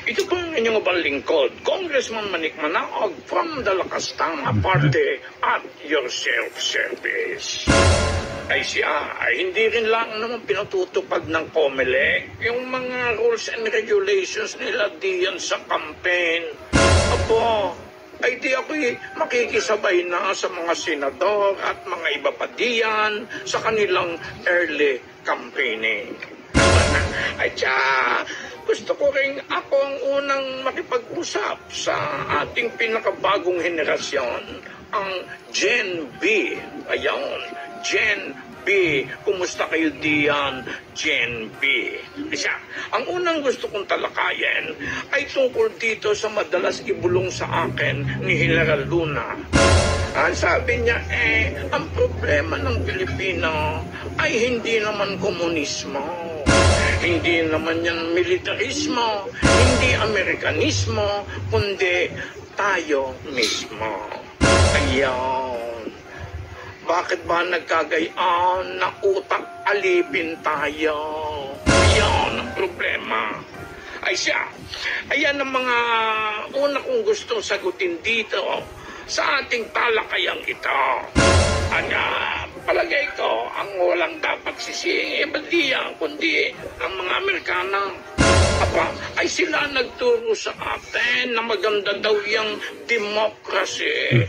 Ito po ang inyong abang lingkod, Congressman Manik Manaog from the Lakas Tama Party at your self-service. Ay siya, ay hindi rin lang naman pinatutupad ng COMELEC yung mga rules and regulations nila diyan sa campaign. Apo, ay di ako'y makikisabay na sa mga senador at mga iba pa diyan sa kanilang early campaigning. Ay siya, gusto ko rin ako ang unang makipag-usap sa ating pinakabagong henerasyon, ang Gen B. Ayan, Gen B. Kumusta kayo diyan, Gen B? Isa, ang unang gusto kong talakayin ay tungkol dito sa madalas ibulong sa akin ni General Luna. Ang sabi niya, ang problema ng Pilipino ay hindi naman komunismo. Hindi naman yan militarismo, hindi Amerikanismo, kundi tayo mismo. Ayan. Bakit ba nagkagayaan na utak alipin tayo? Ayan ang problema. Ay siya, ayan ang mga una kong gustong sagutin dito sa ating talakayang ito. Palagay ko, ang walang dapat sisingin, iba diyan, kundi ang mga Amerikano. Aba, ay sila nagturo sa atin na maganda daw yung democracy.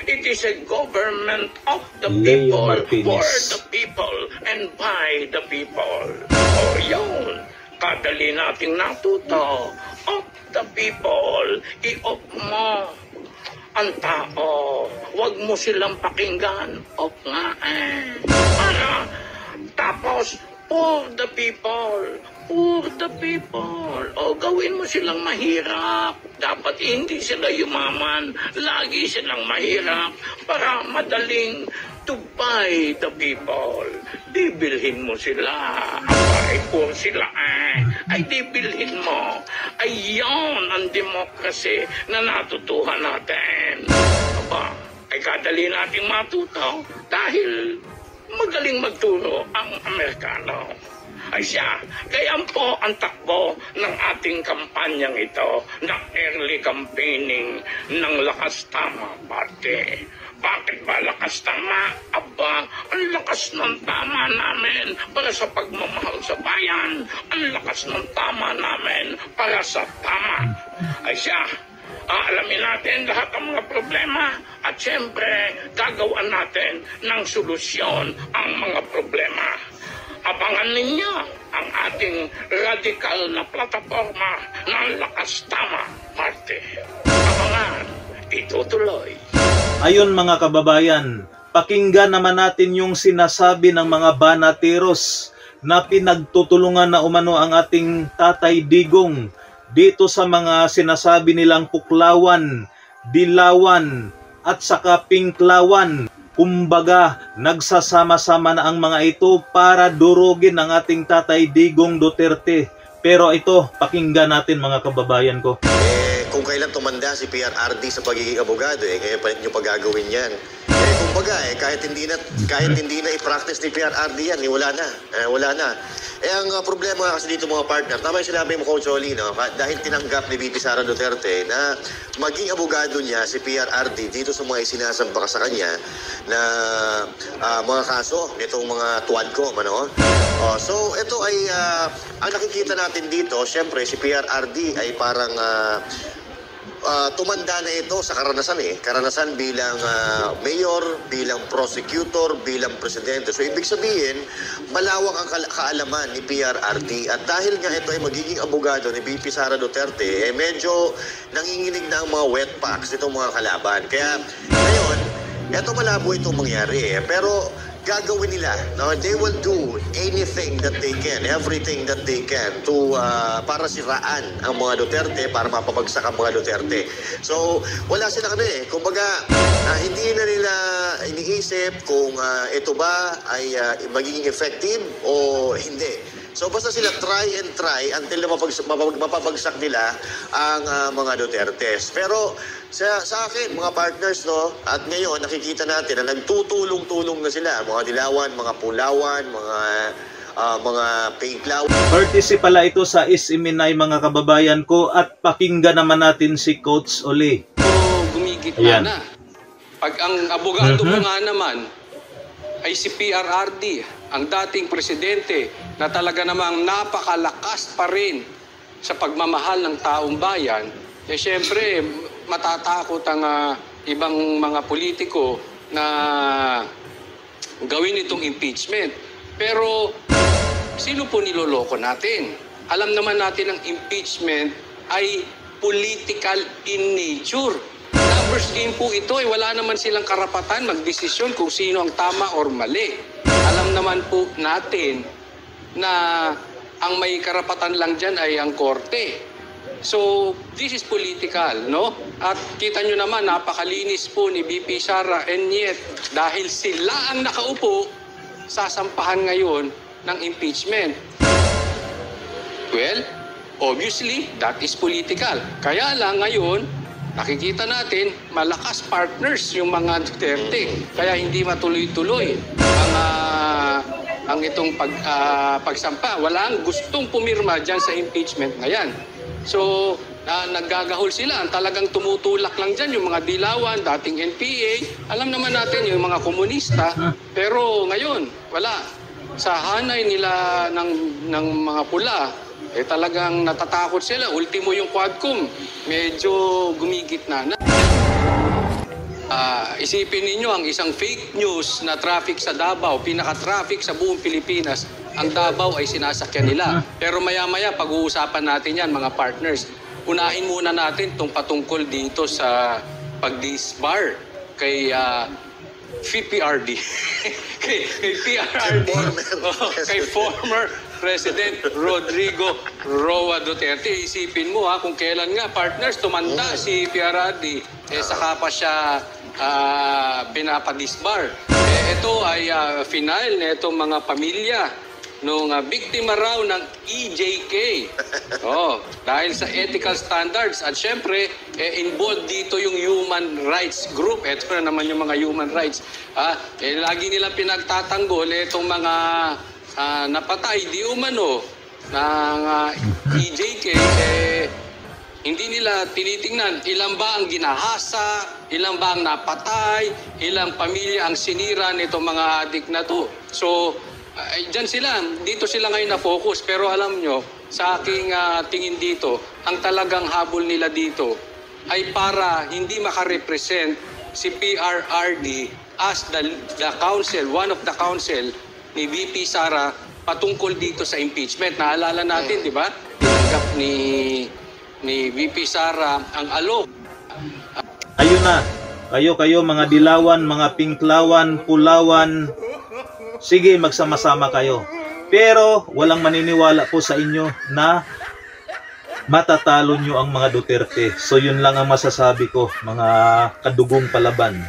It is a government of the people, for the people, and by the people. O yun, kadali nating natuto. Of the people, i-off mo ang tao. Huwag mo silang pakinggan. Off nga Para, tapos, for the people. For the people. O gawin mo silang mahirap. Dapat hindi sila yumaman. Lagi silang mahirap para madaling to buy the people. Dibilhin mo sila. Ay, kung sila ay dibilhin mo. Ayun ang democracy na natutuhan natin. Aba, ay kadali nating matuto dahil magaling magturo ang Amerikano. Ay siya, kaya po ang takbo ng ating kampanyang ito na early campaigning ng Lakas Tama Party. Bakit ba lakas tama? Aba, ang lakas ng tama namin para sa pagmamahal sa bayan. Ang lakas ng tama namin para sa tama. Ay siya, aalamin natin lahat ng mga problema at siyempre gagawin natin ng solusyon ang mga problema. Abangan ninyo ang ating radikal na plataforma ng Lakas Tama Party. Abangan, itutuloy. Ayon mga kababayan, pakinggan naman natin yung sinasabi ng mga banateros na pinagtutulungan na umano ang ating Tatay Digong dito sa mga sinasabi nilang puklawan, dilawan at saka pinklawan. Kumbaga, nagsasama-sama na ang mga ito para durugin ang ating Tatay Digong Duterte. Pero ito, pakinggan natin mga kababayan ko. Kung kailan tumanda si PRRD sa pagiging abogado, ngayon pa nyo pagagawin yan. Kumbaga, kahit hindi na i-practice ni PRRD yan, wala na. Ang problema kasi dito mga partner, tama yung sinabi mo, Coach Oli, no? Dahil tinanggap ni VP Sara Duterte na maging abogado niya si PRRD dito sa mga isinasamba sa kanya na mga kaso nitong mga tuwan ko, ano? So, ito ay, ang nakikita natin dito, syempre si PRRD ay parang tumanda na ito sa karanasan bilang mayor, bilang prosecutor, bilang presidente. So ibig sabihin, malawak ang kaalaman ni PRRD at dahil nga ito ay magiging abogado ni VP Sara Duterte, medyo nanginginig na ang mga wet packs itong mga kalaban. Kaya ngayon, ito malabo itong mangyari pero gagawin nila, no? They will do anything that they can, everything that they can to para siraan ang mga Duterte, para mapabagsak ang mga Duterte. So, wala silang kumbaga, hindi na nila iniisip kung ito ba ay magiging effective o hindi. So basta sila try until mapapagsak nila ang mga Dutertes. Pero sa akin, mga partners, no, at ngayon nakikita natin na nagtutulong-tulong na sila, mga dilawan, mga pulawan, mga mga painklaw. Courtesy pala ito sa Isiminay mga kababayan ko, at pakinggan naman natin si Coach Oli. Gumigit Ayan. na. Pag ang abogado mo nga naman ay si PRRD, ang dating presidente na talaga namang napakalakas pa rin sa pagmamahal ng taong bayan, eh syempre matatakot ang ibang mga politiko na gawin itong impeachment. Pero sino po niloloko natin? Alam naman natin ang impeachment ay political in nature. Numbers game po ito, wala naman silang karapatan magdesisyon kung sino ang tama or mali. Alam naman po natin na ang may karapatan lang dyan ay ang korte. So, this is political, no? At kita nyo naman, napakalinis po ni BP Sara, and yet, dahil sila ang nakaupo, sasampahan ngayon ng impeachment. Well, obviously, that is political. Kaya lang ngayon, nakikita natin, malakas partners yung mga Duterte. Kaya hindi matuloy-tuloy ang itong pagsampa. Walang gustong pumirma dyan sa impeachment na yan. So, naggagahol sila. Ang talagang tumutulak lang dyan yung mga dilawan, dating NPA. Alam naman natin yung mga komunista. Pero ngayon, wala. Sa hanay nila ng mga pula, eh talagang natatakot sila. Ultimo yung Quadcom, medyo gumigit na. Isipin ninyo ang isang fake news na traffic sa Davao, pinaka-traffic sa buong Pilipinas, ang Davao ay sinasakyan nila. Pero maya-maya pag-uusapan natin yan mga partners. Unahin muna natin itong patungkol dito sa pag-disbar kay PRRD. kay PRRD. Kay former President Rodrigo Roa Duterte. Isipin mo kung kailan nga partners tumanda si PRRD, saka pa siya pinapadisbar. Ito ay final na itong mga pamilya nung biktima raw ng EJK. Dahil sa ethical standards at syempre involved dito yung human rights group. Ito na naman yung mga human rights. Lagi nilang pinagtatanggol itong mga napatay di umano ng EJK. Hindi nila tinitingnan ilan ba ang ginahasa, ilan ba ang napatay, ilang pamilya ang sinira nitong mga adik na to. So, dito sila ngayon na-focus. Pero alam nyo, sa aking tingin dito, ang talagang habol nila dito ay para hindi makarepresent si PRRD as the counsel, one of the counsel ni VP Sara patungkol dito sa impeachment. Naalala natin, di ba? Tinanggap ni VP Sara ang alok. Ayun na, kayo mga dilawan, mga pinklawan, pulawan, sige magsama-sama kayo. Pero walang maniniwala po sa inyo na matatalo nyo ang mga Duterte. So yun lang ang masasabi ko, mga kadugong palaban.